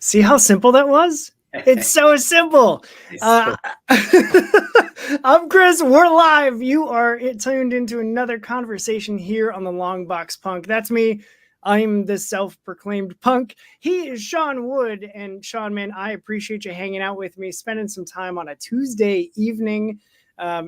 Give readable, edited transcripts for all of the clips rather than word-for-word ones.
See how simple that was? It's so simple. So, I'm Chris. We're live. You are tuned into another conversation here on the Long Box Punk. That's me. I'm the self-proclaimed punk. He is Sean Wood. And Sean, man, I appreciate you hanging out with me, spending some time on a Tuesday evening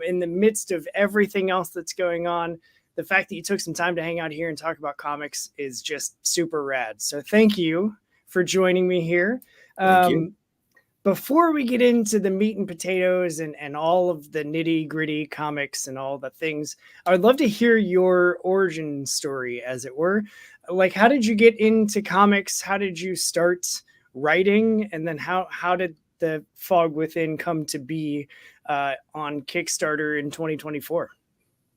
in the midst of everything else that's going on. The fact that you took some time to hang out here and talk about comics is just super rad. So thank you for joining me here. thank you. Before we get into the meat and potatoes and all of the nitty gritty comics and all the things, I would love to hear your origin story, as it were. Like, how did you get into comics? How did you start writing? And then how did the Fog Within come to be on Kickstarter in 2024?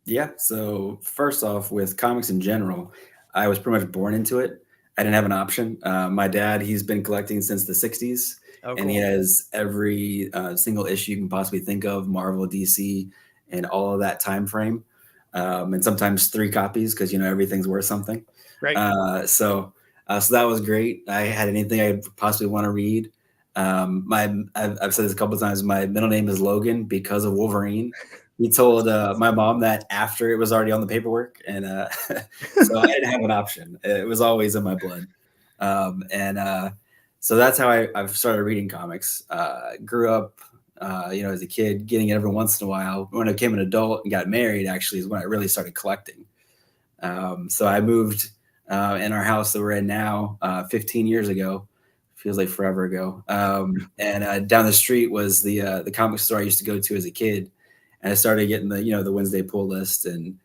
Yeah. So first off, with comics in general, I was pretty much born into it. I didn't have an option. My dad, he's been collecting since the 60s. Oh, And he cool. has every single issue you can possibly think of, Marvel, DC, and all of that time frame. And sometimes 3 copies because, everything's worth something. Right. So that was great. I had anything I possibly want to read. I've said this a couple of times. My middle name is Logan because of Wolverine. He told my mom that after it was already on the paperwork, and so I didn't have an option. It was always in my blood, so that's how I've started reading comics. Grew up, as a kid, getting it every once in a while. When I became an adult and got married, actually, is when I really started collecting. So I moved in our house that we're in now 15 years ago. Feels like forever ago. And down the street was the comic store I used to go to as a kid, and I started getting the Wednesday pull list, and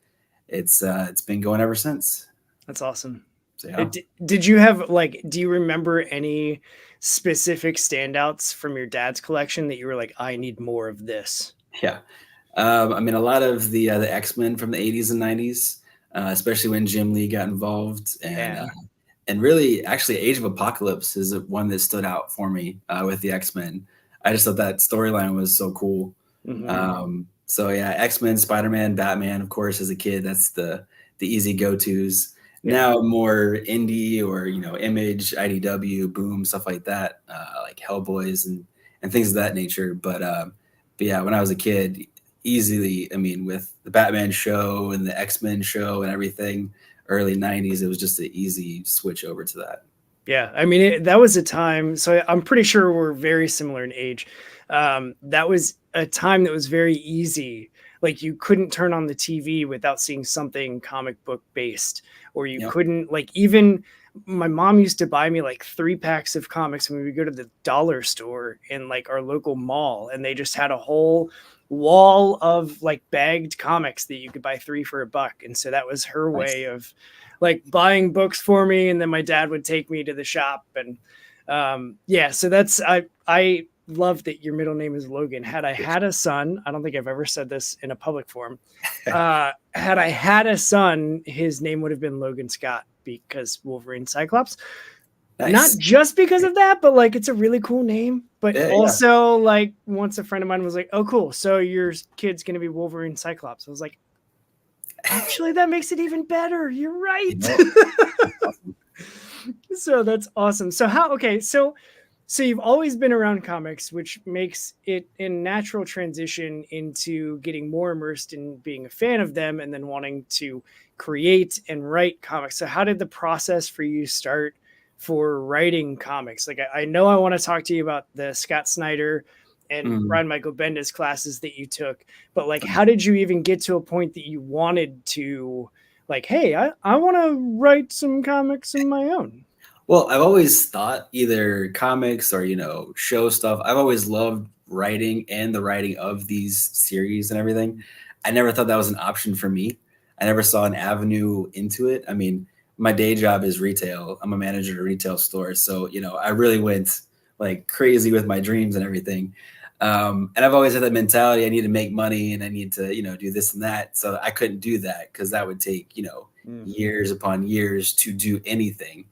it's been going ever since. That's awesome. So, yeah. Did you have do you remember any specific standouts from your dad's collection that you were like, I need more of this? Yeah. A lot of the X-Men from the 80s and 90s, especially when Jim Lee got involved, and really, actually, Age of Apocalypse is one that stood out for me with the X-Men. I just thought that storyline was so cool. Mm-hmm. So yeah, X-Men, Spider-Man, Batman, of course, as a kid, that's the easy go-tos. Yeah. Now more indie or Image, IDW, Boom, stuff like that, like Hellboys and things of that nature. But yeah, when I was a kid, easily, with the Batman show and the X-Men show and everything, early 90s, it was just an easy switch over to that. Yeah, that was a time, so I'm pretty sure we're very similar in age. That was a time that was very easy. Like, you couldn't turn on the TV without seeing something comic book based, or you couldn't, even my mom used to buy me 3 packs of comics when we would go to the dollar store in our local mall, and they just had a whole wall of bagged comics that you could buy 3 for $1. And so that was her way of buying books for me. And then my dad would take me to the shop. And so that's, I love that your middle name is Logan. Had I had a son, I don't think I've ever said this in a public forum. Had I had a son, his name would have been Logan Scott, because Wolverine Cyclops. Nice. Not just because of that, but it's a really cool name. But also, once a friend of mine was like, "Oh, cool, so your kid's gonna be Wolverine Cyclops," I was like, "Actually, that makes it even better. You're right." Awesome. So that's awesome. So so you've always been around comics, which makes it a natural transition into getting more immersed in being a fan of them and then wanting to create and write comics. So how did the process for you start for writing comics? I know I want to talk to you about the Scott Snyder and Brian Michael Bendis classes that you took, but how did you even get to a point that you wanted to hey, I want to write some comics of my own? Well, I've always thought either comics or, show stuff. I've always loved writing and the writing of these series and everything. I never thought that was an option for me. I never saw an avenue into it. My day job is retail. I'm a manager at a retail store. So, I really went crazy with my dreams and everything. And I've always had that mentality. I need to make money and I need to, do this and that. So I couldn't do that because that would take, years upon years to do anything.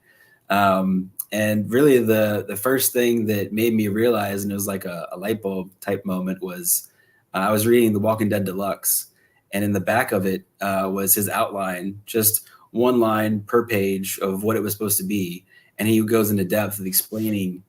And really the first thing that made me realize, and it was like a light bulb type moment, was I was reading The Walking Dead Deluxe, and in the back of it was his outline, just one line per page of what it was supposed to be. And he goes into depth of explaining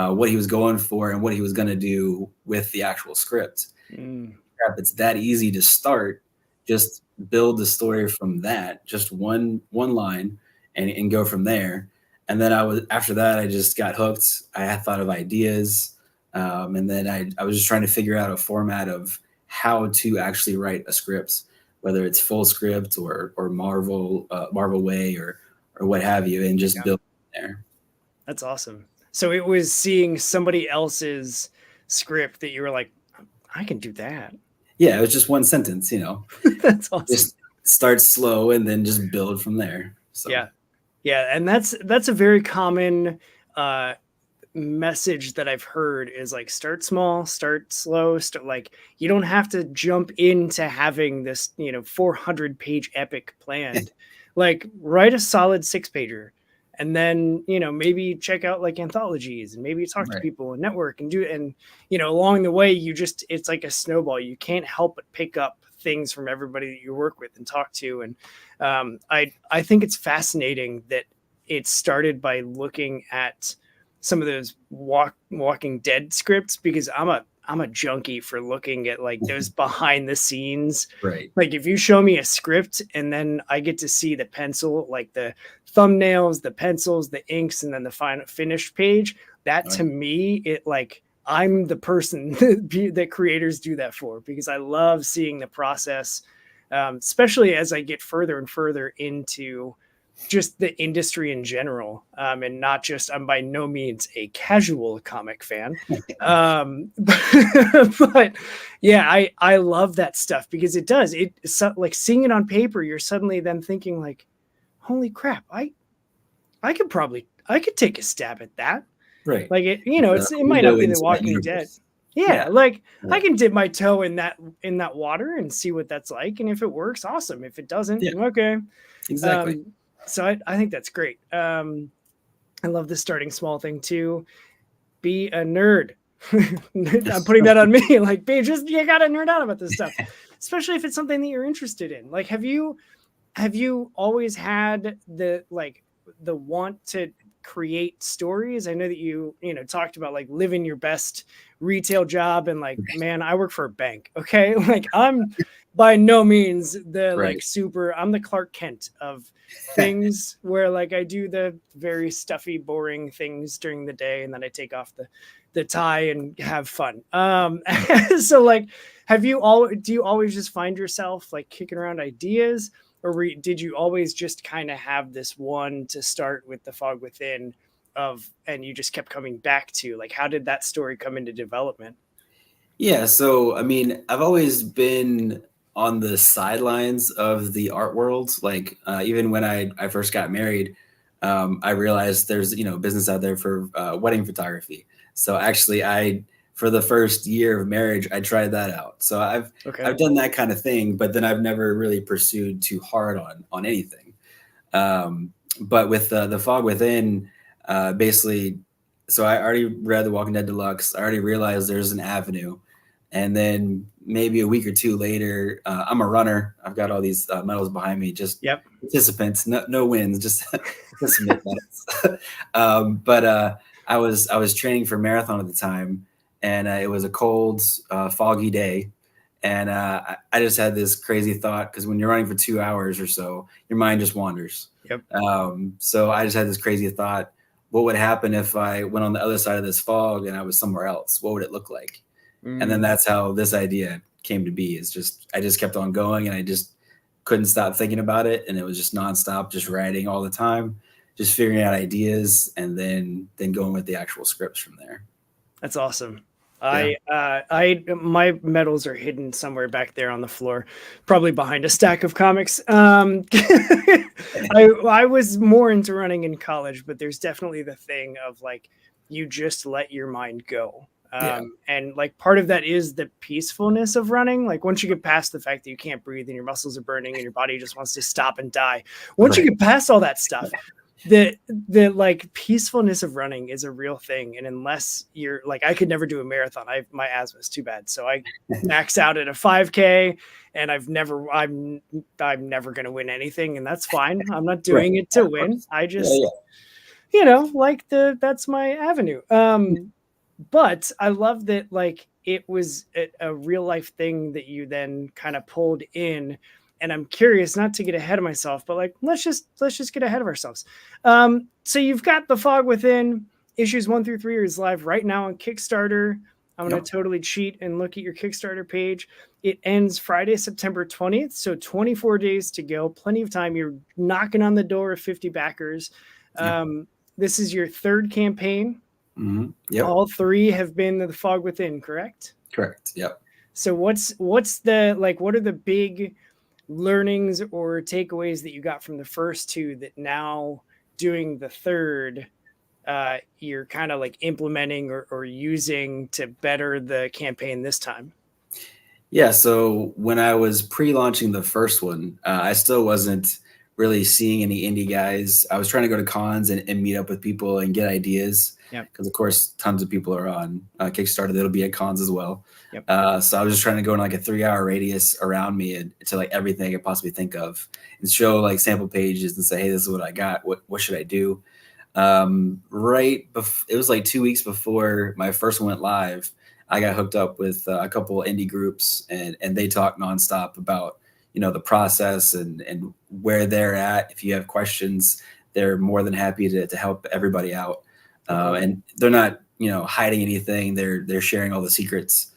what he was going for and what he was going to do with the actual script. Mm. Crap, it's that easy to start. Just build the story from that, just one line, and go from there. And then after that, I just got hooked. I had thought of ideas, and then I was just trying to figure out a format of how to actually write a script, whether it's full script or Marvel way or what have you, and just Yeah. build there. That's awesome. So it was seeing somebody else's script that you were like, I can do that. Yeah, it was just one sentence, That's awesome. just start slow and then just build from there. So Yeah. Yeah. And that's a very common message that I've heard is like start small, start slow, like you don't have to jump into having this, 400-page epic planned. Like write a solid 6-pager and then, maybe check out like anthologies and maybe talk to right. people and network and do it. And, along the way, it's like a snowball. You can't help but pick up things from everybody that you work with and talk to. And I think it's fascinating that it started by looking at some of those Walking Dead scripts, because I'm a junkie for looking at like those behind the scenes. Right. Like if you show me a script and then I get to see the pencil, like the thumbnails, the pencils, the inks, and then the final finished page, that to me, it like I'm the person that creators do that for, because I love seeing the process, especially as I get further and further into just the industry in general, and not just, I'm by no means a casual comic fan, but yeah, I love that stuff, because it's like seeing it on paper, you're suddenly then thinking like, holy crap, I could take a stab at that. Right. Like it might not be The Walking Dead. Yeah, like yeah. I can dip my toe in that water and see what that's like, and if it works, awesome. If it doesn't, okay. Exactly. So I think that's great. I love the starting small thing too. Be a nerd. I'm putting that on me. Like, you gotta nerd out about this stuff, especially if it's something that you're interested in. Like, have you always had the want to create stories? I know that you talked about like living your best retail job, and like, man, I work for a bank. Okay, like I'm by no means the like super. I'm the Clark Kent of things, where like I do the very stuffy, boring things during the day, and then I take off the tie and have fun. So like, do you always just find yourself like kicking around ideas? Or did you always just kind of have this one to start with, The Fog Within, and you just kept coming back to, like, how did that story come into development? Yeah, so I mean, I've always been on the sidelines of the art world. Like even when I first got married, I realized there's business out there for wedding photography. So actually, for the first year of marriage, I tried that out. So I've done that kind of thing, but then I've never really pursued too hard on anything. But with the Fog Within, basically, so I already read The Walking Dead Deluxe. I already realized there's an avenue, and then maybe a week or two later, I'm a runner. I've got all these medals behind me, just participants, no wins, just participant medals. But I was training for marathon at the time, and it was a cold, foggy day. And I just had this crazy thought, because when you're running for 2 hours or so, your mind just wanders. Yep. So I just had this crazy thought: what would happen if I went on the other side of this fog and I was somewhere else? What would it look like? And then that's how this idea came to be. I just kept on going, and I just couldn't stop thinking about it. And it was just nonstop, just writing all the time, just figuring out ideas, and then going with the actual scripts from there. That's awesome. My medals are hidden somewhere back there on the floor, probably behind a stack of comics. I was more into running in college, but there's definitely the thing of like, you just let your mind go. And like part of that is the peacefulness of running. Like once you get past the fact that you can't breathe and your muscles are burning and your body just wants to stop and die, once you get past all that stuff, the like peacefulness of running is a real thing. And unless you're like, I could never do a marathon. My asthma is too bad, so I max out at a 5K, and I'm never going to win anything, and that's fine. I'm not doing it to win. I just like that's my avenue. But I love that like it was a real life thing that you then kind of pulled in. And I'm curious, not to get ahead of myself, but like let's just get ahead of ourselves. So you've got The Fog Within. Issues 1 through 3 is live right now on Kickstarter. I'm gonna Yep. totally cheat and look at your Kickstarter page. It ends Friday, September 20th, so 24 days to go. Plenty of time. You're knocking on the door of 50 backers. Yep. This is your third campaign. Yep. All three have been The Fog Within, correct? Correct. Yep. So what's the like? What are the big learnings or takeaways that you got from the first two that now doing the third, you're kind of like implementing or using to better the campaign this time? Yeah. So when I was pre-launching the first one, I still wasn't really seeing any indie guys. I was trying to go to cons and meet up with people and get ideas Yep. because, of course, tons of people are on Kickstarter that'll be at cons as well. Yep. So I was just trying to go in like a 3-hour radius around me and to like everything I could possibly think of and show like sample pages and say, hey, this is what I got. What should I do? It was like 2 weeks before my first one went live. I got hooked up with a couple indie groups and they talk nonstop about, the process and where they're at. If you have questions, they're more than happy to help everybody out. And they're not, hiding anything. They're sharing all the secrets.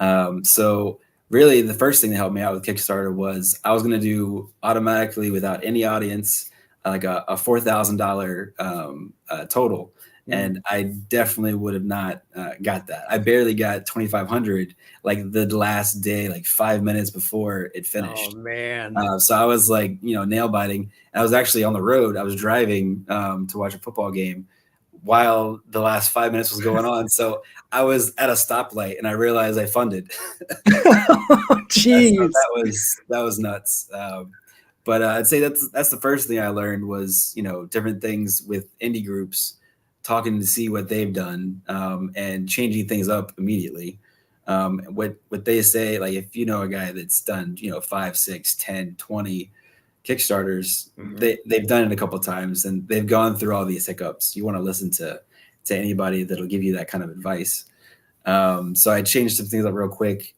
So really the first thing that helped me out with Kickstarter was I was going to do automatically without any audience, like a $4,000 total. And I definitely would have not got that. I barely got 2,500 like the last day, like 5 minutes before it finished. Oh man. So I was like, nail biting. And I was actually on the road. I was driving to watch a football game while the last 5 minutes was going on. So I was at a stoplight and I realized I funded. Jeez. So that was nuts. But I'd say that's the first thing I learned was, different things with indie groups, talking to see what they've done and changing things up immediately. What they say, like if you know a guy that's done, 5, 6, 10, 20 Kickstarters, they've done it a couple of times and they've gone through all these hiccups. You want to listen to anybody that'll give you that kind of advice. So I changed some things up real quick.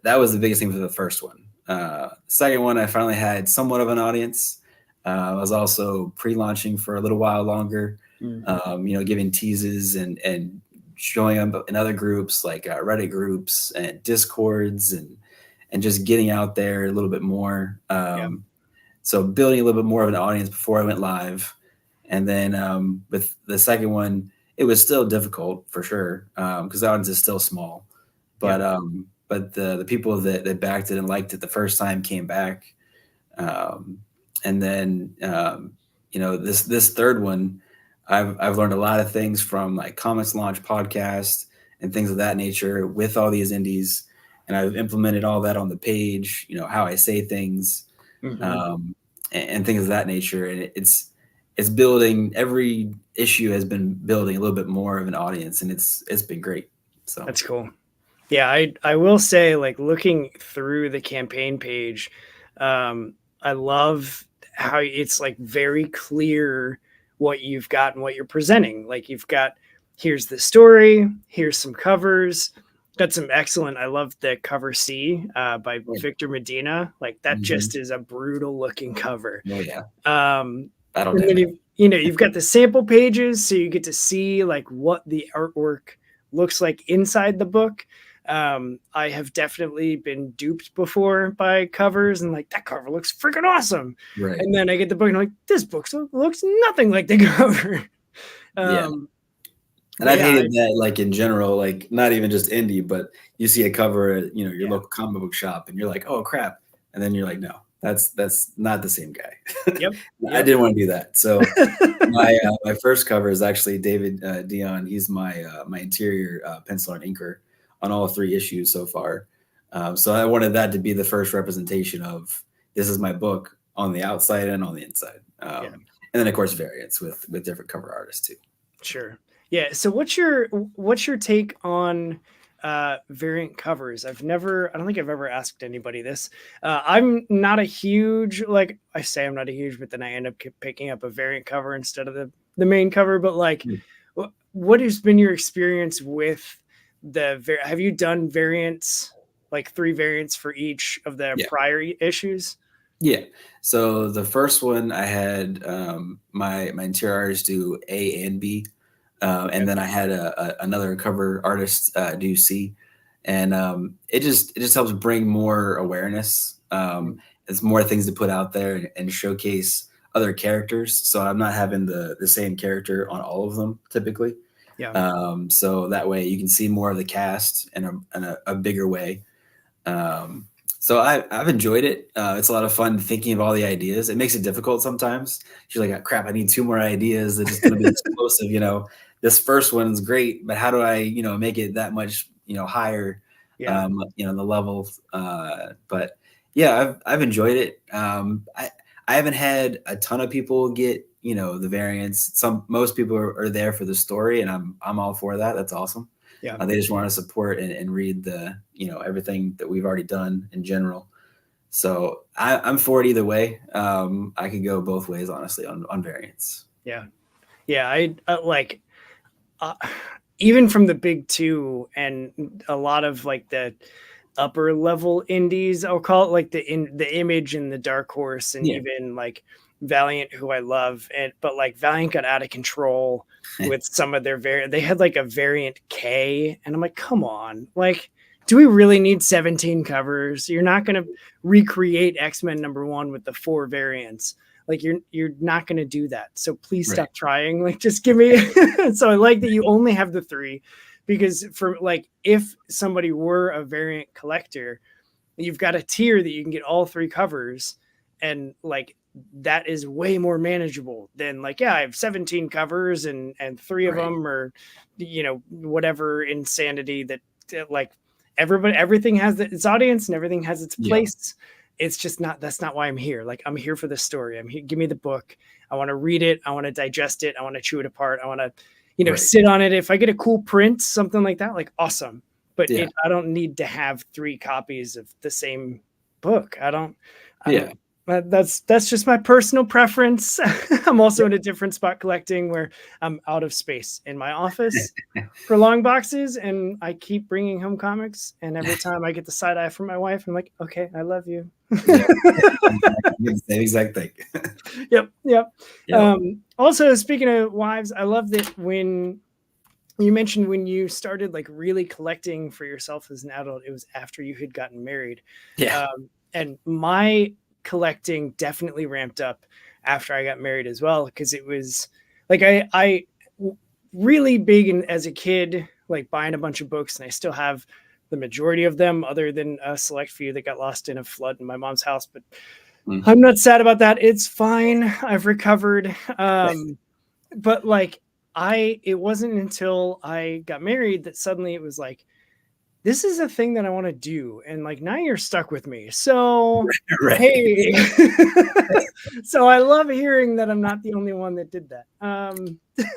That was the biggest thing for the first one. The second one, I finally had somewhat of an audience. I was also pre-launching for a little while longer, giving teases and showing up in other groups like Reddit groups and Discords and just getting out there a little bit more. So building a little bit more of an audience before I went live. And then with the second one, it was still difficult for sure because the audience is still small. But the people that backed it and liked it the first time came back. And then this third one, I've learned a lot of things from like Comics Launch podcast and things of that nature with all these indies, and I've implemented all that on the page. How I say things, and things of that nature, and it's building. Every issue has been building a little bit more of an audience, and it's been great. So that's cool. Yeah, I will say, like looking through the campaign page, I love how it's like very clear what you've got and what you're presenting. Like you've got, here's the story, here's some covers. Got some excellent. I love the cover C by Victor Medina. Like that just is a brutal looking cover. Oh yeah. And then you've got the sample pages, so you get to see like what the artwork looks like inside the book. I have definitely been duped before by covers and like that cover looks freaking awesome. Right. And then I get the book and I'm like, this book looks nothing like the cover. And I've hated that, like in general, like not even just indie, but you see a cover at your local comic book shop, and you're like, "Oh crap!" And then you're like, "No, that's not the same guy." Yep. I didn't want to do that. So my first cover is actually David Dion. He's my interior pencil and inker on all 3 issues so far. So I wanted that to be the first representation of this is my book on the outside and on the inside. And then of course variants with different cover artists too. Sure. Yeah. So what's your take on variant covers? I don't think I've ever asked anybody this. I'm not a huge, like I say I'm not a huge, but then I end up picking up a variant cover instead of the main cover, but like, Mm. what has been your experience with have you done variants, like 3 variants for each of the Yeah. prior issues? Yeah. So the first one I had my interior artist do A and B, and Okay. then I had another cover artist do C, and it just helps bring more awareness. Mm. It's more things to put out there and showcase other characters. So I'm not having the same character on all of them typically. Yeah. So that way you can see more of the cast in a bigger way. Um, so I've enjoyed it. It's a lot of fun thinking of all the ideas. It makes it difficult sometimes. You're like, "Oh, crap, I need 2 more ideas. They're just going to be explosive. This first one's great, but how do I, make it that much, higher, Yeah. the level?" But yeah, I've enjoyed it. I haven't had a ton of people get, the variants. Most people are there for the story, and I'm all for that. That's awesome. Yeah. They just want to support and read everything that we've already done in general. So I'm for it either way. I could go both ways, honestly, on variants. Yeah. Yeah. I like, uh, even from the big two and a lot of like the upper level indies, I'll call it, like the Image and the Dark Horse, and Yeah, even like Valiant, who I love. But like Valiant got out of control with some of their they had like a variant K, and I'm like, come on, like, do we really need 17 covers? You're not going to recreate X-Men #1 with the 4 variants. Like, you're not going to do that. So please right. stop trying. Like, just give me. So I like that you only have the 3, because for like, if somebody were a variant collector, you've got a tier that you can get all 3 covers, and like, that is way more manageable than like, yeah, I have 17 covers, and 3 of Right. them are, whatever insanity that like, everything has its audience and everything has its Yeah. place. It's just not, that's not why I'm here. Like, I'm here for the story. I'm here, give me the book. I want to read it. I want to digest it. I want to chew it apart. I want to, Right. sit on it. If I get a cool print, something like that, like, awesome. But Yeah. I don't need to have 3 copies of the same book. I don't Yeah. That's just my personal preference. I'm also in a different spot collecting, where I'm out of space in my office for long boxes, and I keep bringing home comics. And every time I get the side eye from my wife, I'm like, okay, I love you. Yeah. The same exact thing. Yep, yep. Yeah. Also, speaking of wives, I love that when you mentioned when you started like really collecting for yourself as an adult, it was after you had gotten married. Yeah. And my collecting definitely ramped up after I got married as well, because it was like, really big as a kid, like buying a bunch of books, and I still have the majority of them, other than a select few that got lost in a flood in my mom's house. But Mm. I'm not sad about that. It's fine. I've recovered. But like, it wasn't until I got married that suddenly it was like, this is a thing that I want to do. And like, now you're stuck with me. So, Right. hey. So I love hearing that I'm not the only one that did that.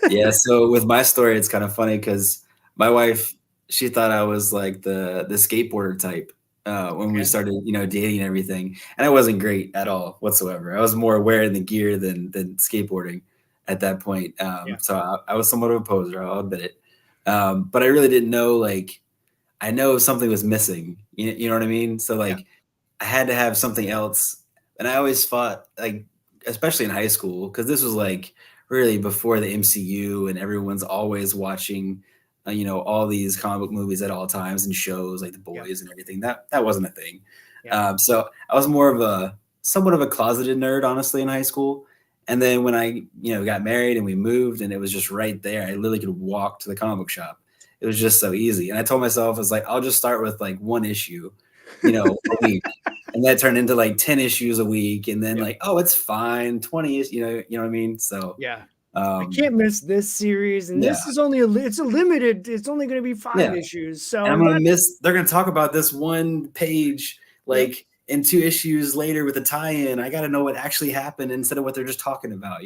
Yeah. So with my story, it's kind of funny because my wife, she thought I was like the skateboarder type when we Okay. started, dating and everything. And I wasn't great at all whatsoever. I was more wearing the gear than skateboarding at that point. Yeah. So I was somewhat of a poser, I'll admit it. But I really didn't know, like, I know something was missing. You know what I mean? So Yeah. like I had to have something else. And I always fought, like, especially in high school, because this was like really before the MCU and everyone's always watching, all these comic book movies at all times and shows like The Yeah. Boys and everything. That wasn't a thing. Yeah. So I was more of somewhat of a closeted nerd, honestly, in high school. And then when I, got married and we moved and it was just right there, I literally could walk to the comic book shop. It was just so easy. And I told myself, I was like, I'll just start with like 1 issue, a week. And that turned into like 10 issues a week. And then Yeah. like, oh, it's fine. 20 is, you know what I mean? So, Yeah. I um, can't miss this series, and yeah, this is only it's a limited. It's only going to be 5 yeah. issues. So And I'm I'm going to not. miss, they're going to talk about this one page, Yep. like in 2 issues later with a tie-in. I got to know what actually happened instead of what they're just talking about.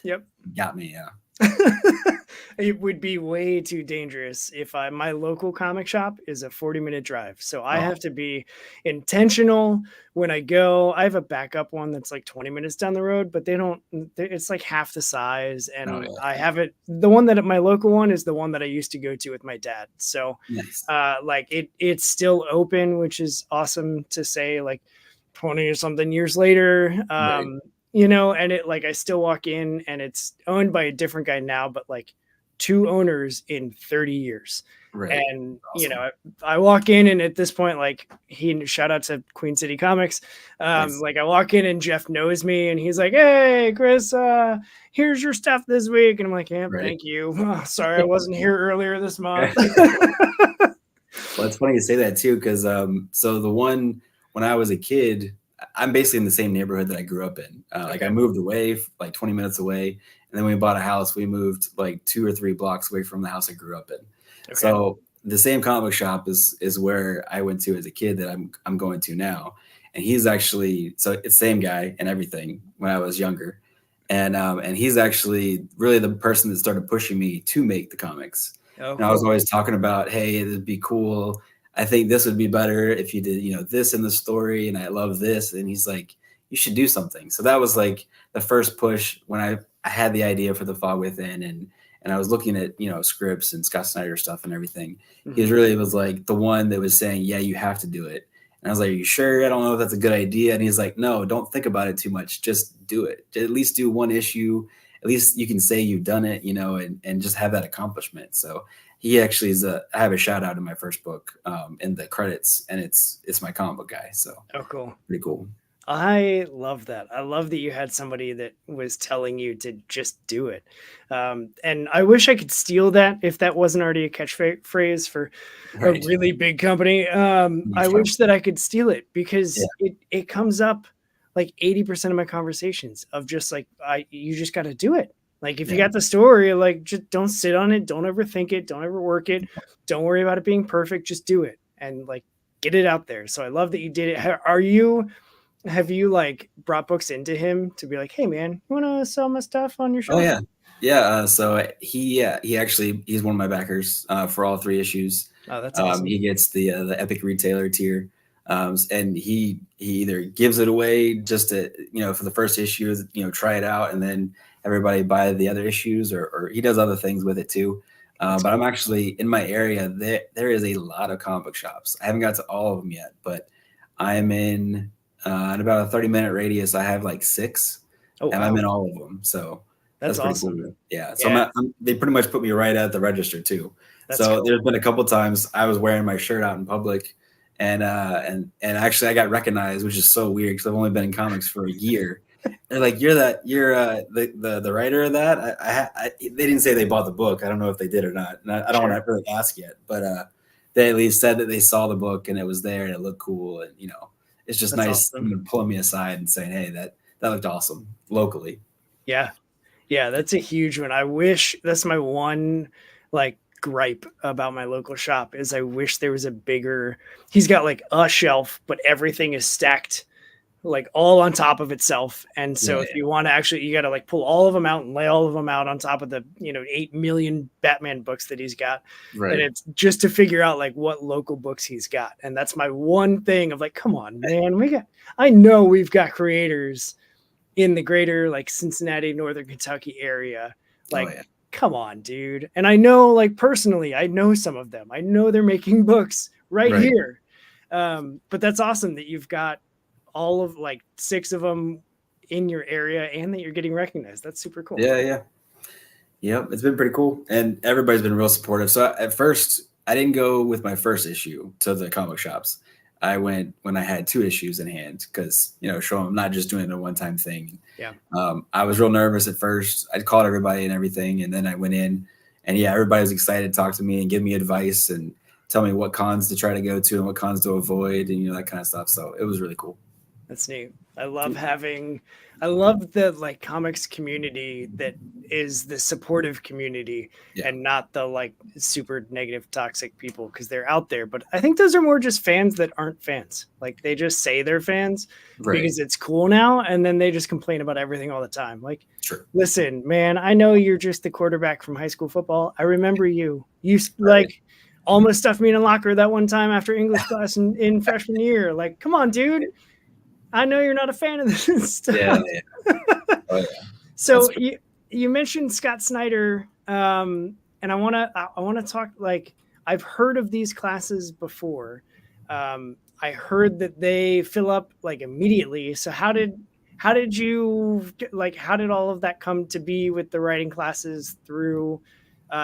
Yep. Got me. Yeah. It would be way too dangerous if my local comic shop is a 40-minute drive. So I Oh, have to be intentional when I go. I have a backup one that's like 20 minutes down the road, but it's like half the size. oh And I yeah. have it, the one that my local one is the one that I used to go to with my dad. So Nice. like it's still open, which is awesome to say, like 20 or something years later. Right. And it, like, I still walk in and it's owned by a different guy now, but like two owners in 30 years. Right. And Awesome. I walk in, and at this point, like, shout out to Queen City Comics. Nice. Like, I walk in and Jeff knows me, and he's like, "Hey, Chris, here's your stuff this week." And I'm like, "Yeah, Right. thank you. Oh, sorry I wasn't here earlier this month." Well, it's funny you say that too, because so the one when I was a kid, I'm basically in the same neighborhood that I grew up in. Like I Okay. moved away, like 20 minutes away, and then when we bought a house, we moved like 2 or 3 blocks away from the house I grew up in. Okay. So the same comic shop is where I went to as a kid that I'm going to now, and he's actually so it's the same guy and everything when I was younger, and he's actually really the person that started pushing me to make the comics. Oh, And I was cool. always talking about, hey, it'd be cool. I think this would be better if you did, this in the story. And I love this. And he's like, you should do something. So that was like the first push when I had the idea for the Fog Within and I was looking at, scripts and Scott Snyder stuff and everything. He Mhm. really was like the one that was saying, yeah, you have to do it. And I was like, are you sure? I don't know if that's a good idea. And he's like, no, don't think about it too much. Just do it. At least do one issue. At least you can say you've done it, and just have that accomplishment. So he actually I have a shout out in my first book in the credits, and it's my comic book guy. So Oh, cool. pretty cool. I love that. I love that you had somebody that was telling you to just do it. And I wish I could steal that if that wasn't already a catchphrase for a Right. really big company. Me I too. wish that I could steal it Yeah. because it comes up like 80% of my conversations of just like, you just got to do it. Like, if you Yeah. got the story, like, just don't sit on it. Don't overthink it. Don't overwork it. Don't worry about it being perfect. Just do it and like get it out there. So I love that you did it. Have you like brought books into him to be like, "Hey man, you want to sell my stuff on your Oh shelf?" yeah. Yeah. So he actually he's one of my backers for all 3 issues. Oh, that's awesome. He gets the epic retailer tier. And he either gives it away just to for the first issue, try it out, and then everybody buy the other issues, or he does other things with it too. That's But I'm cool. actually in my area. There is a lot of comic book shops. I haven't got to all of them yet, but I'm in about a 30-minute radius. I have like 6, Oh and I'm wow, in all of them. So that's that's pretty cool. awesome. Yeah. So Yeah, they pretty much put me right at the register too. that's So cool. there's been a couple times I was wearing my shirt out in public, and actually I got recognized, which is so weird because I've only been in comics for a year. They're like, you're the writer of that. They didn't say they bought the book. I don't know if they did or not. And I don't want Sure, to really ask yet, but they at least said that they saw the book and it was there and it looked cool, and it's just that's nice awesome. pulling me aside and saying, hey, that looked awesome locally. Yeah, yeah, that's a huge one. I wish that's my one like gripe about my local shop is I wish there was a bigger. He's got like a shelf, but everything is stacked like all on top of itself. And so if Right. you want to actually, you got to like pull all of them out and lay all of them out on top of the, 8 million Batman books that he's got. And Right. it's just to figure out like what local books he's got. And that's my one thing of like, come on, man, I know we've got creators in the greater like Cincinnati, Northern Kentucky area. Oh Like, yeah. come on, dude. And I know, like, personally, I know some of them. I know they're making books right Right. here. But that's awesome that you've got all of like 6 of them in your area and that you're getting recognized. That's super cool. Yeah. Yeah. Yep, it's been pretty cool, and everybody's been real supportive. So at first, I didn't go with my first issue to the comic shops. I went when I had 2 issues in hand because show them I'm not just doing it a one-time thing. Yeah. I was real nervous at first. I'd called everybody and everything, and then I went in, and yeah, everybody was excited to talk to me and give me advice and tell me what cons to try to go to and what cons to avoid, and that kind of stuff. So it was really cool. That's neat. I love the like comics community that is the supportive community Yeah. and not the like super negative toxic people, because they're out there. But I think those are more just fans that aren't fans. Like they just say they're fans Right. because it's cool now, and then they just complain about everything all the time. Like, Sure. listen, man, I know you're just the quarterback from high school football. I remember you. You Right. like almost stuffed me in a locker that one time after English class in freshman year. Like, come on, dude. I know you're not a fan of this Yeah. stuff. Yeah. Oh yeah. That's So you mentioned Scott Snyder, and I wanna talk like I've heard of these classes before. I heard that they fill up like immediately. So how did you like how did all of that come to be with the writing classes through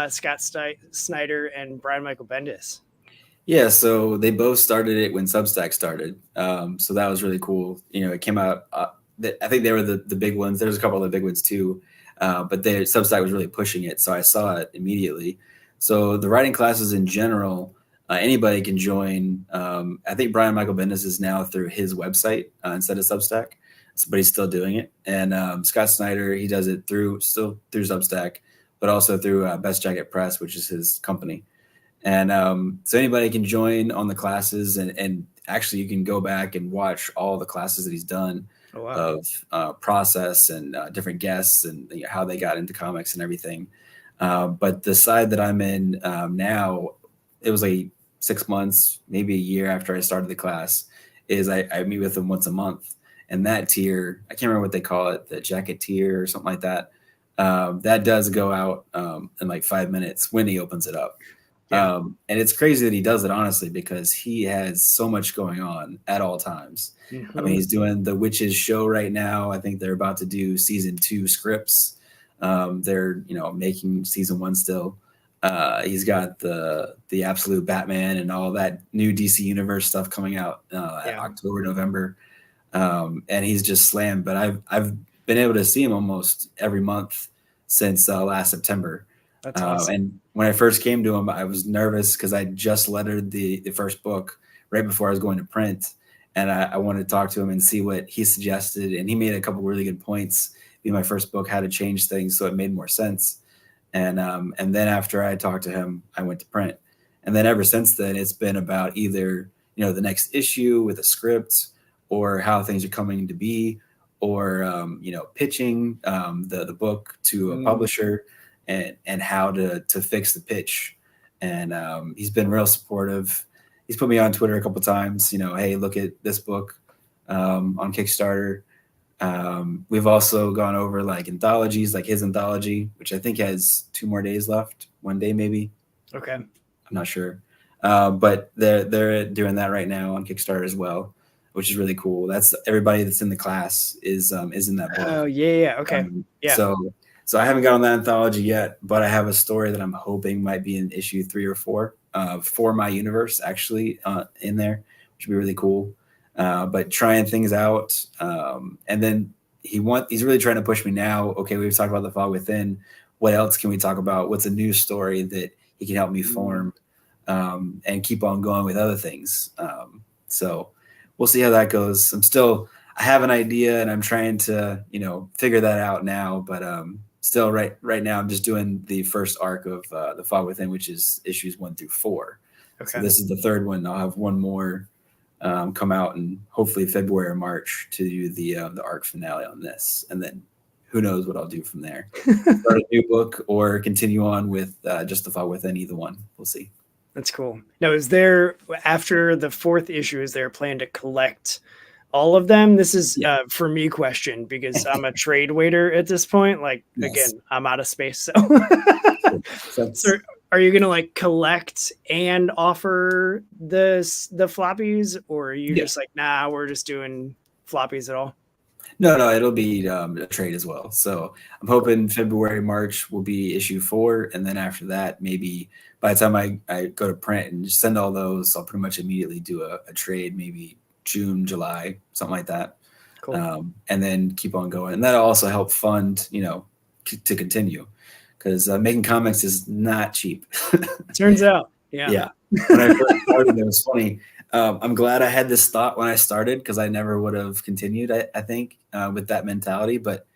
Scott Snyder and Brian Michael Bendis? Yeah, so they both started it when Substack started. So that was really cool. It came out. I think they were the big ones. There's a couple of the big ones too, but Substack was really pushing it. So I saw it immediately. So the writing classes in general, anybody can join. I think Brian Michael Bendis is now through his website instead of Substack, but he's still doing it. And Scott Snyder, he does it still through Substack, but also through Best Jacket Press, which is his company. And so anybody can join on the classes, and actually you can go back and watch all the classes that he's done Oh wow. of process and different guests and how they got into comics and everything. But the side that I'm in now, it was like 6 months, maybe a year after I started the class, is I meet with him once a month. And that tier, I can't remember what they call it, the jacket tier or something like that. That does go out in like 5 minutes when he opens it up. Yeah. And it's crazy that he does it, honestly, because he has so much going on at all times. I mean, Mm-hmm. he's doing the Witches show right now. I think they're about to do season 2 scripts. They're making season 1 still. He's got the absolute Batman and all that new DC Universe stuff coming out Yeah. October, November, and he's just slammed. But I've been able to see him almost every month since last September. That's awesome. And when I first came to him, I was nervous because I just lettered the first book right before I was going to print, and I wanted to talk to him and see what he suggested. And he made a couple really good points. In my first book, how to change things so it made more sense. And then after I talked to him, I went to print. And then ever since then, it's been about either the next issue with a script, or how things are coming to be, or pitching the book to a Mm. publisher, and how to fix the pitch. And he's been real supportive. He's put me on Twitter a couple times. Hey, look at this book on Kickstarter. We've also gone over like anthologies, like his anthology, which I think has 2 more days left, 1 day maybe. Okay. I'm not sure, but they're doing that right now on Kickstarter as well, which is really cool. That's everybody that's in the class is in that book. Oh yeah. Okay. Yeah. So I haven't got on that anthology yet, but I have a story that I'm hoping might be in issue 3 or 4 for my universe actually in there, which would be really cool. But trying things out, and then he's really trying to push me now. Okay, we've talked about The Fog Within. What else can we talk about? What's a new story that he can help me form, and keep on going with other things? So we'll see how that goes. I have an idea, and I'm trying to figure that out now. But still, right now, I'm just doing the first arc of The Fog Within, which is issues 1 through 4. So Okay. this is the third one. I'll have one more come out in hopefully February or March to do the arc finale on this, and then who knows what I'll do from there. Start a new book or continue on with just The Fog Within. Either one, we'll see. That's cool. Now, is there after the 4th issue, is there a plan to collect all of them? This is Yeah. for me question because I'm a trade waiter at this point. Like Yes. again, I'm out of space. So, So so are you gonna like collect and offer the floppies, or are you yeah. just like, nah, we're just doing floppies at all? No, it'll be a trade as well. So I'm hoping February, March will be issue 4, and then after that, maybe by the time I go to print and just send all those, I'll pretty much immediately do a trade, maybe June, July, something like that. Cool. And then keep on going. And that'll also help fund, to continue, because making comics is not cheap. Turns out. Yeah. Yeah. When I first started, it was funny. I'm glad I had this thought when I started because I never would have continued, I think, with that mentality. But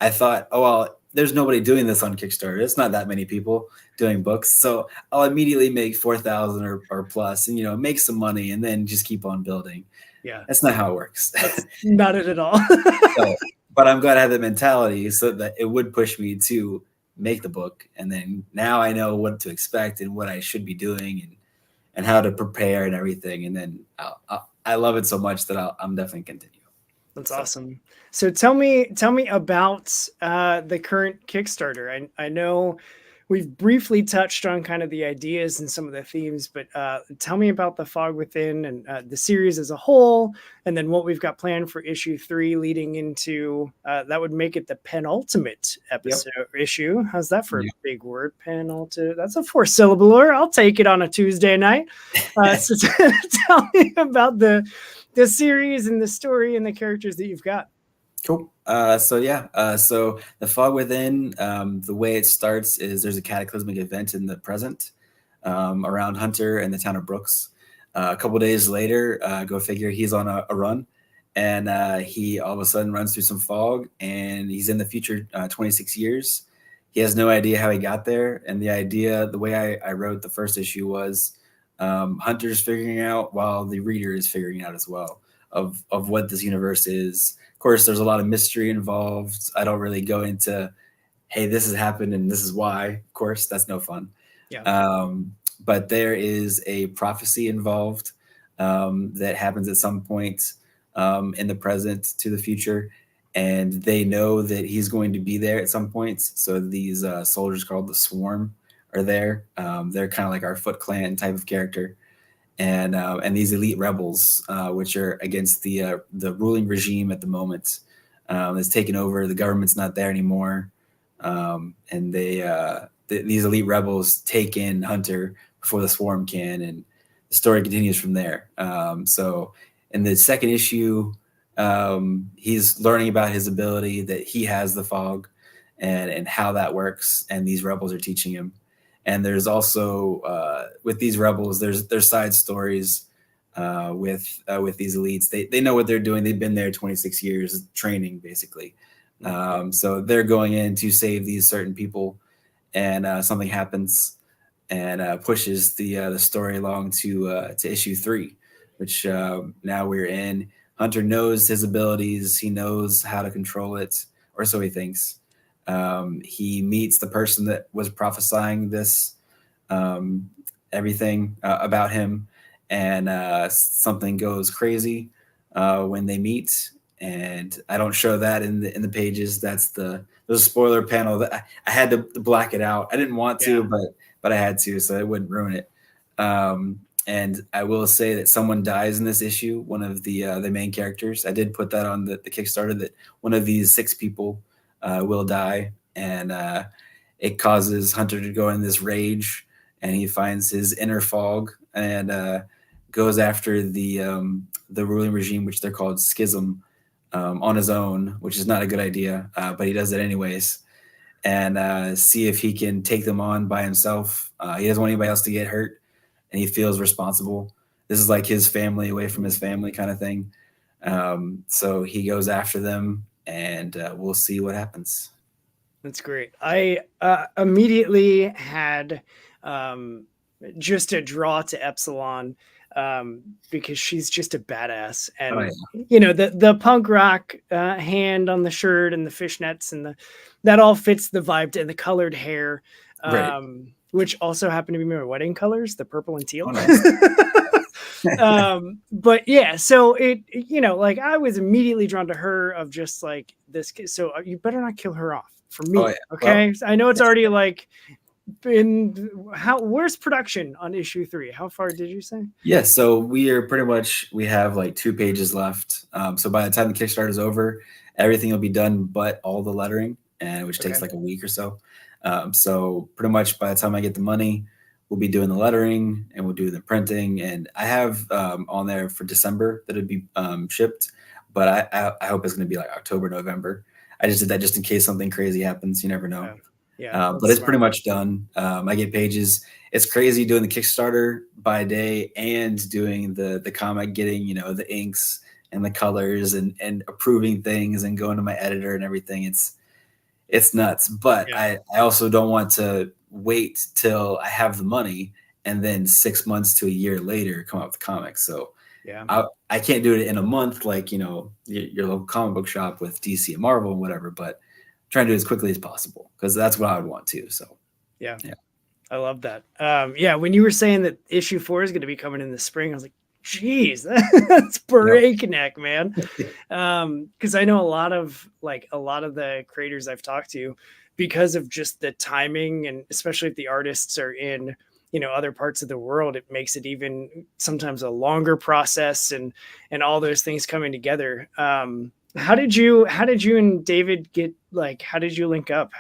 I thought, oh, well, there's nobody doing this on Kickstarter. It's not that many people doing books. So I'll immediately make 4,000 or plus and, make some money and then just keep on building. Yeah. That's not how it works. That's not it at all. So, but I'm glad I had the mentality so that it would push me to make the book. And then now I know what to expect and what I should be doing and how to prepare and everything. And then I love it so much that I'm definitely continue. That's awesome. So tell me about the current Kickstarter. I know we've briefly touched on kind of the ideas and some of the themes, but tell me about the Fog Within and the series as a whole, and then what we've got planned for issue 3 leading into that would make it the penultimate episode issue. How's that for a big word? Penultimate. That's a 4-syllaber. I'll take it on a Tuesday night. So tell me about the series and the story and the characters that you've got. Cool. So the Fog Within, the way it starts is there's a cataclysmic event in the present around Hunter and the town of Brooks. A couple days later, go figure, he's on a run, and he all of a sudden runs through some fog, and he's in the future 26 years. He has no idea how he got there, and the way I wrote the first issue was Hunter's figuring out while the reader is figuring out as well of what this universe is. Of course, there's a lot of mystery involved. I don't really go into, hey, this has happened and this is why. Of course, that's no fun. Yeah. But there is a prophecy involved that happens at some point in the present to the future. And they know that he's going to be there at some point. So these soldiers called the Swarm are there. They're kind of like our Foot Clan type of character. And these elite rebels, which are against the ruling regime at the moment, has taken over. The government's not there anymore, and these elite rebels take in Hunter before the Swarm can, and the story continues from there. So in the second issue, he's learning about his ability that he has the fog, and how that works, and these rebels are teaching him. And there's also with these rebels, there's side stories with these elites. They know what they're doing. They've been there 26 years training, basically. So they're going in to save these certain people, and something happens and pushes the story along to issue 3, which now we're in. Hunter knows his abilities. He knows how to control it, or so he thinks. He meets the person that was prophesying this, everything about him, and something goes crazy when they meet. And I don't show that in the pages. There's a spoiler panel that I had to black it out. I didn't want to, but I had to, so it wouldn't ruin it. And I will say that someone dies in this issue. One of the main characters. I did put that on the Kickstarter, that one of these 6 people will die, and it causes Hunter to go in this rage, and he finds his inner fog and goes after the ruling regime, which they're called Schism, on his own, which is not a good idea, but he does it anyways, and see if he can take them on by himself. He doesn't want anybody else to get hurt, and he feels responsible. This is like his family away from his family kind of thing. So he goes after them, and we'll see what happens. That's great. I immediately had just a draw to Epsilon because she's just a badass, and the punk rock hand on the shirt and the fishnets and that all fits the vibe, and the colored hair, which also happen to be my wedding colors, the purple and teal. Oh, nice. But yeah, so it, like I was immediately drawn to her of just like this. So you better not kill her off for me. Oh, yeah. Okay. Well, I know it's already like where's production on issue 3? How far did you say? Yeah. So we have like 2 pages left. So by the time the Kickstarter is over, everything will be done, but all the lettering, and which takes like a week or so. So pretty much by the time I get the money, we'll be doing the lettering and we'll do the printing. And I have on there for December that it'd be shipped, but I hope it's going to be like October, November. I just did that just in case something crazy happens. You never know. Yeah, But that's it's pretty smart. much done. I get pages. It's crazy doing the Kickstarter by day and doing the comic, getting, the inks and the colors and approving things and going to my editor and everything. It's nuts. But Yeah, I also don't want to wait till I have the money and then 6 months to a year later come out with the comics. So yeah, I can't do it in a month like, your local comic book shop with DC and Marvel and whatever, but trying to do it as quickly as possible because that's what I would want to. So yeah. yeah. I love that. Yeah, when you were saying that issue 4 is going to be coming in the spring, I was like, "Geez, that's Yep. breakneck, man." Because I know a lot of the creators I've talked to, because of just the timing, and especially if the artists are in other parts of the world, it makes it even sometimes a longer process, and all those things coming together. How did you and David get, like, how did you link up?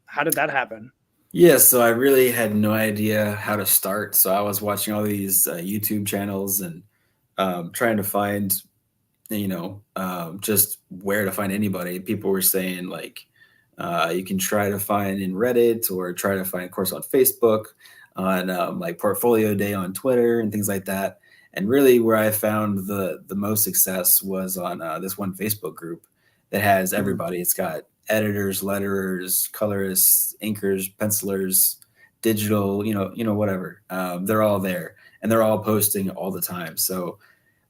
How did that happen? Yeah, so I really had no idea how to start. So I was watching all these YouTube channels and trying to find, just where to find anybody. People were saying like you can try to find in Reddit or try to find, of course, on Facebook, on like Portfolio Day on Twitter and things like that. And really, where I found the most success was on this one Facebook group that has Mhm. everybody. It's got editors, letterers, colorists, inkers, pencilers, digital, whatever. They're all there, and they're all posting all the time. So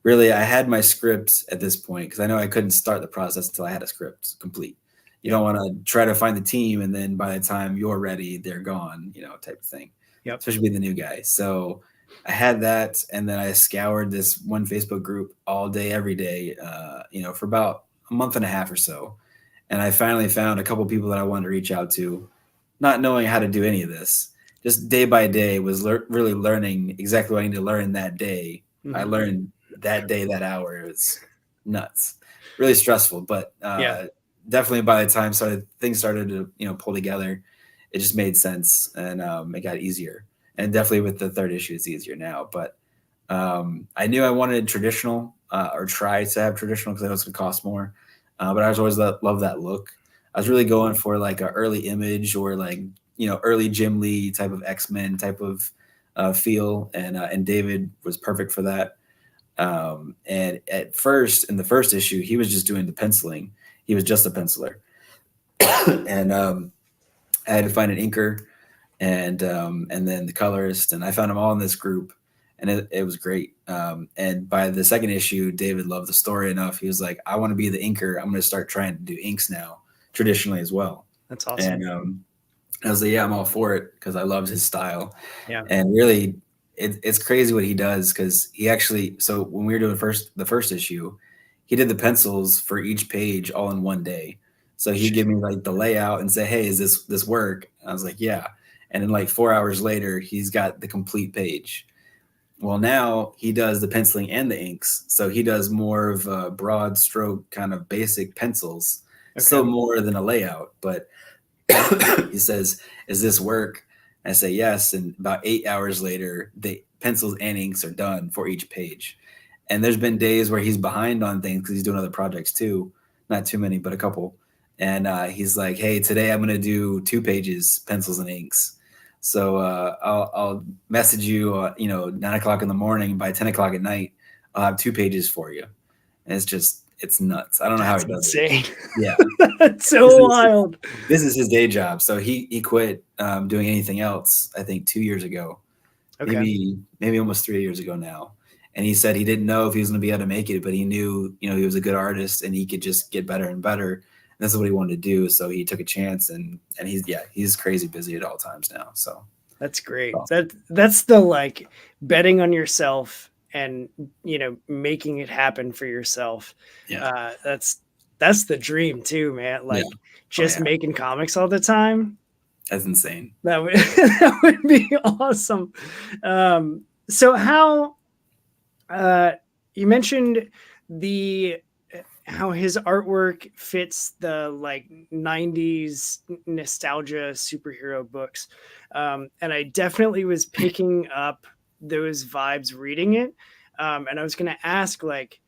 really, I had my script at this point because I know I couldn't start the process until I had a script complete. You Yep. don't want to try to find the team and then by the time you're ready, they're gone, type of thing, Yep. especially being the new guy. So I had that, and then I scoured this one Facebook group all day, every day, for about a month and a half or so. And I finally found a couple people that I wanted to reach out to, not knowing how to do any of this. Just day by day was really learning exactly what I need to learn that day. I Mhm. learned that day, that hour. It was nuts, really stressful, but Yeah. definitely by the time things started to pull together, it just made sense and it got easier. And definitely with the third issue, it's easier now. But I knew I wanted traditional or try to have traditional because I know it's gonna cost more. But I was always love that look. I was really going for like an early Image or like early Jim Lee type of X-Men type of feel, and David was perfect for that. And at first, in the first issue, he was just doing the penciling. He was just a penciler, and I had to find an inker and then the colorist, and I found them all in this group, and it was great. And by the second issue, David loved the story enough. He was like, "I want to be the inker. I'm going to start trying to do inks now, traditionally as well." That's awesome. And I was like, "Yeah, I'm all for it," because I loved his style. Yeah. And really, it's crazy what he does because he actually. So when we were doing the first issue, he did the pencils for each page all in one day. So he'd give me like the layout and say, "Hey, is this work?" I was like, "Yeah." And then like 4 hours later, he's got the complete page. Well, now he does the penciling and the inks, so he does more of a broad stroke kind of basic pencils, Okay. still more than a layout. But he says, "Is this work?" I say yes, and about 8 hours later, the pencils and inks are done for each page. And there's been days where he's behind on things because he's doing other projects too, not too many, but a couple. And he's like, "Hey, today I'm going to do 2 pages, pencils and inks." So I'll message you, 9 o'clock in the morning. By 10 o'clock at night, I'll have 2 pages for you. And it's nuts. I don't know how That's he does it. insane. Yeah, That's this so is wild. this is his day job. So he quit doing anything else. I think 2 years ago, Okay. maybe almost 3 years ago now. And he said he didn't know if he was going to be able to make it, but he knew he was a good artist and he could just get better and better. And that's what he wanted to do. So he took a chance, and he's crazy busy at all times now. So That's great. awesome. That's the, like, betting on yourself and making it happen for yourself. Yeah, That's the dream too, man. yeah, Like, oh just yeah, making comics all the time. that's insane. That would that would be awesome. So uh you mentioned the how his artwork fits the, like, 90s nostalgia superhero books. And I definitely was picking up those vibes reading it. And I was going to ask, like,